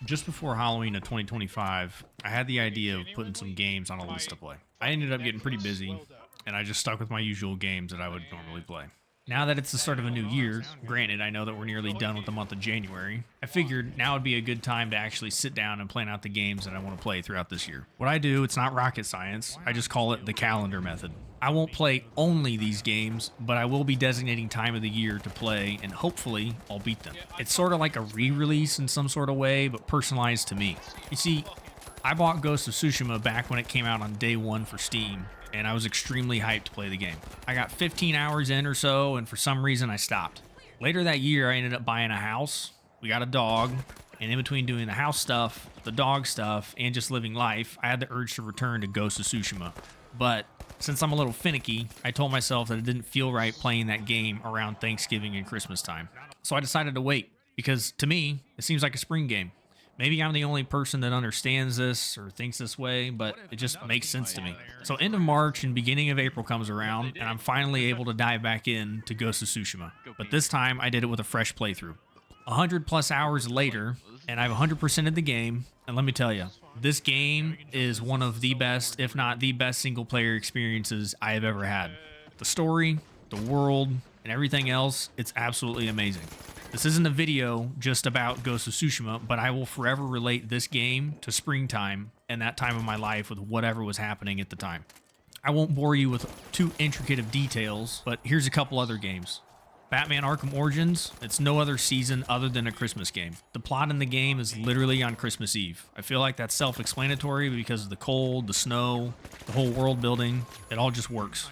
Just before Halloween of 2025, I had the idea of putting some games on a list to play. I ended up getting pretty busy, and I just stuck with my usual games that I would normally play. Now that it's the start of a new year, granted, I know that we're nearly done with the month of January, I figured now would be a good time to actually sit down and plan out the games that I want to play throughout this year. What I do, it's not rocket science, I just call it the calendar method. I won't play only these games, but I will be designating time of the year to play, and hopefully I'll beat them. It's sort of like a re-release in some sort of way, but personalized to me. You see, I bought Ghost of Tsushima back when it came out on day one for Steam, and I was extremely hyped to play the game. I got 15 hours in or so, and for some reason I stopped. Later that year, I ended up buying a house, we got a dog, and in between doing the house stuff, the dog stuff, and just living life, I had the urge to return to Ghost of Tsushima. But since I'm a little finicky, I told myself that it didn't feel right playing that game around Thanksgiving and Christmas time. So I decided to wait, because to me, it seems like a spring game. Maybe I'm the only person that understands this or thinks this way, but it just makes sense to me. So end of March and beginning of April comes around, and I'm finally able to dive back in to Ghost of Tsushima. But this time, I did it with a fresh playthrough. 100 plus hours later, and I've 100%ed the game, and let me tell you, this game is one of the best, if not the best single player experiences I have ever had. The story, the world, and everything else, it's absolutely amazing. This isn't a video just about Ghost of Tsushima, but I will forever relate this game to springtime and that time of my life with whatever was happening at the time. I won't bore you with too intricate of details, but here's a couple other games. Batman Arkham Origins, it's no other season other than a Christmas game. The plot in the game is literally on Christmas Eve. I feel like that's self-explanatory because of the cold, the snow, the whole world building, it all just works.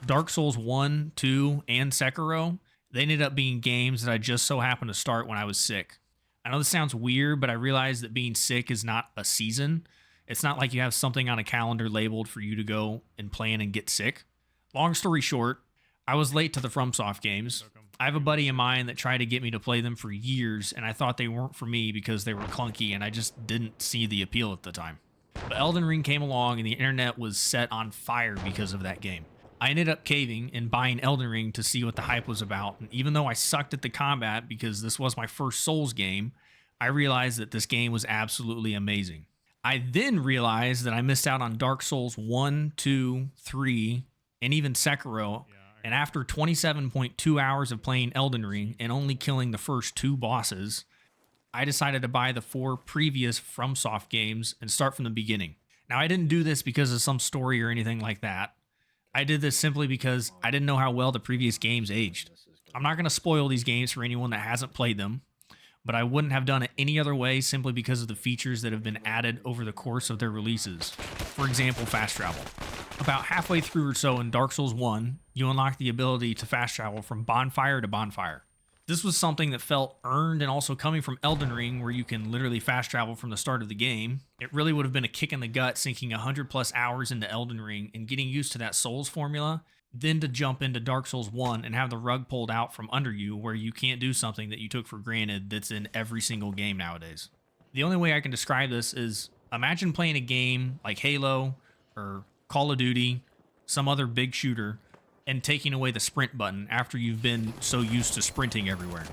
Dark Souls 1, 2, and Sekiro, they ended up being games that I just so happened to start when I was sick. I know this sounds weird, but I realized that being sick is not a season. It's not like you have something on a calendar labeled for you to go and plan and get sick. Long story short, I was late to the FromSoft games. I have a buddy of mine that tried to get me to play them for years, and I thought they weren't for me because they were clunky, and I just didn't see the appeal at the time. But Elden Ring came along, and the internet was set on fire because of that game. I ended up caving and buying Elden Ring to see what the hype was about, and even though I sucked at the combat because this was my first Souls game, I realized that this game was absolutely amazing. I then realized that I missed out on Dark Souls 1, 2, 3, and even Sekiro, and after 27.2 hours of playing Elden Ring and only killing the first 2 bosses, I decided to buy the 4 previous FromSoft games and start from the beginning. Now, I didn't do this because of some story or anything like that. I did this simply because I didn't know how well the previous games aged. I'm not going to spoil these games for anyone that hasn't played them, but I wouldn't have done it any other way simply because of the features that have been added over the course of their releases. For example, fast travel. About halfway through or so in Dark Souls 1, you unlock the ability to fast travel from bonfire to bonfire. This was something that felt earned, and also coming from Elden Ring, where you can literally fast travel from the start of the game, it really would have been a kick in the gut sinking 100 plus hours into Elden Ring and getting used to that Souls formula, then to jump into Dark Souls 1 and have the rug pulled out from under you where you can't do something that you took for granted that's in every single game nowadays. The only way I can describe this is imagine playing a game like Halo or Call of Duty, some other big shooter, and taking away the sprint button after you've been so used to sprinting everywhere.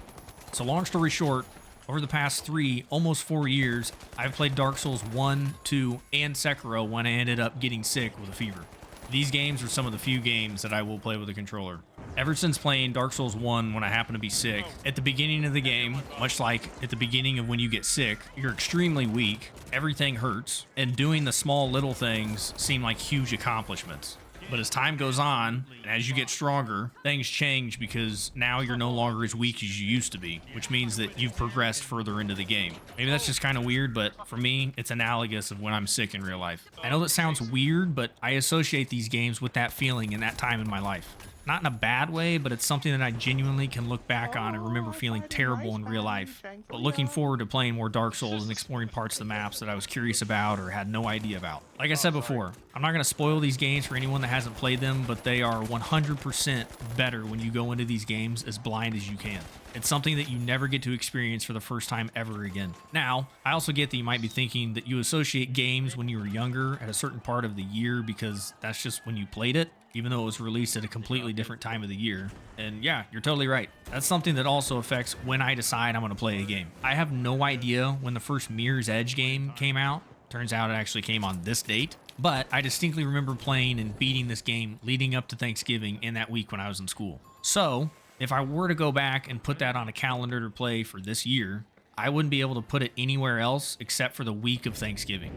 So long story short, over the past 3, almost 4 years, I've played Dark Souls 1, 2, and Sekiro when I ended up getting sick with a fever. These games are some of the few games that I will play with a controller. Ever since playing Dark Souls 1 when I happened to be sick, at the beginning of the game, much like at the beginning of when you get sick, you're extremely weak, everything hurts, and doing the small little things seem like huge accomplishments. But as time goes on, and as you get stronger, things change because now you're no longer as weak as you used to be, which means that you've progressed further into the game. Maybe that's just kind of weird, but for me, it's analogous of when I'm sick in real life. I know that sounds weird, but I associate these games with that feeling in that time in my life. Not in a bad way, but it's something that I genuinely can look back on and remember feeling terrible in real life. But looking forward to playing more Dark Souls and exploring parts of the maps that I was curious about or had no idea about. Like I said before, I'm not going to spoil these games for anyone that hasn't played them, but they are 100% better when you go into these games as blind as you can. It's something that you never get to experience for the first time ever again. Now, I also get that you might be thinking that you associate games when you were younger at a certain part of the year because that's just when you played it, even though it was released at a completely different time of the year. And yeah, you're totally right. That's something that also affects when I decide I'm going to play a game. I have no idea when the first Mirror's Edge game came out. Turns out it actually came on this date. But I distinctly remember playing and beating this game leading up to Thanksgiving in that week when I was in school. So, if I were to go back and put that on a calendar to play for this year, I wouldn't be able to put it anywhere else except for the week of Thanksgiving.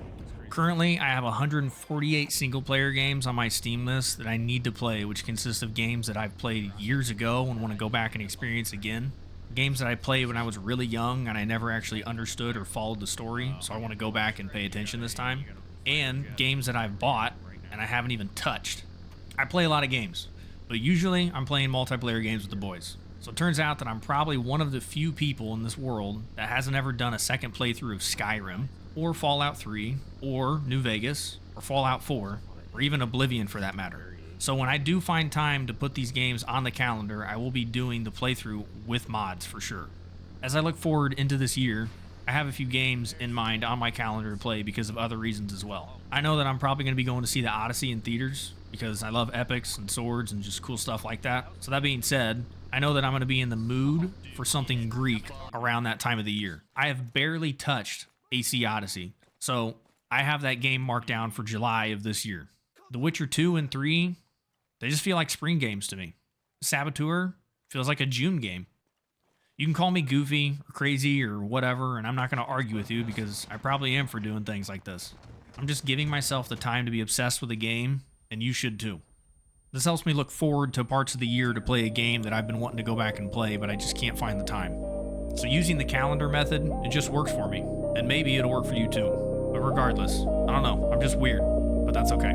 Currently, I have 148 single-player games on my Steam list that I need to play, which consists of games that I've played years ago and want to go back and experience again. Games that I played when I was really young and I never actually understood or followed the story, so I want to go back and pay attention this time. And games that I've bought and I haven't even touched. I play a lot of games, but usually I'm playing multiplayer games with the boys. So it turns out that I'm probably one of the few people in this world that hasn't ever done a second playthrough of Skyrim, or Fallout 3, or New Vegas, or Fallout 4, or even Oblivion for that matter. So when I do find time to put these games on the calendar, I will be doing the playthrough with mods for sure. As I look forward into this year, I have a few games in mind on my calendar to play because of other reasons as well. I know that I'm probably going to be going to see the Odyssey in theaters because I love epics and swords and just cool stuff like that. So that being said, I know that I'm going to be in the mood for something Greek around that time of the year. I have barely touched AC Odyssey, so I have that game marked down for July of this year. The Witcher 2 and 3, they just feel like spring games to me. Saboteur feels like a June game. You can call me goofy or crazy or whatever, and I'm not going to argue with you because I probably am for doing things like this. I'm just giving myself the time to be obsessed with a game, and you should too. This helps me look forward to parts of the year to play a game that I've been wanting to go back and play, but I just can't find the time. So using the calendar method, it just works for me, and maybe it'll work for you too. But regardless, I don't know, I'm just weird, but that's okay.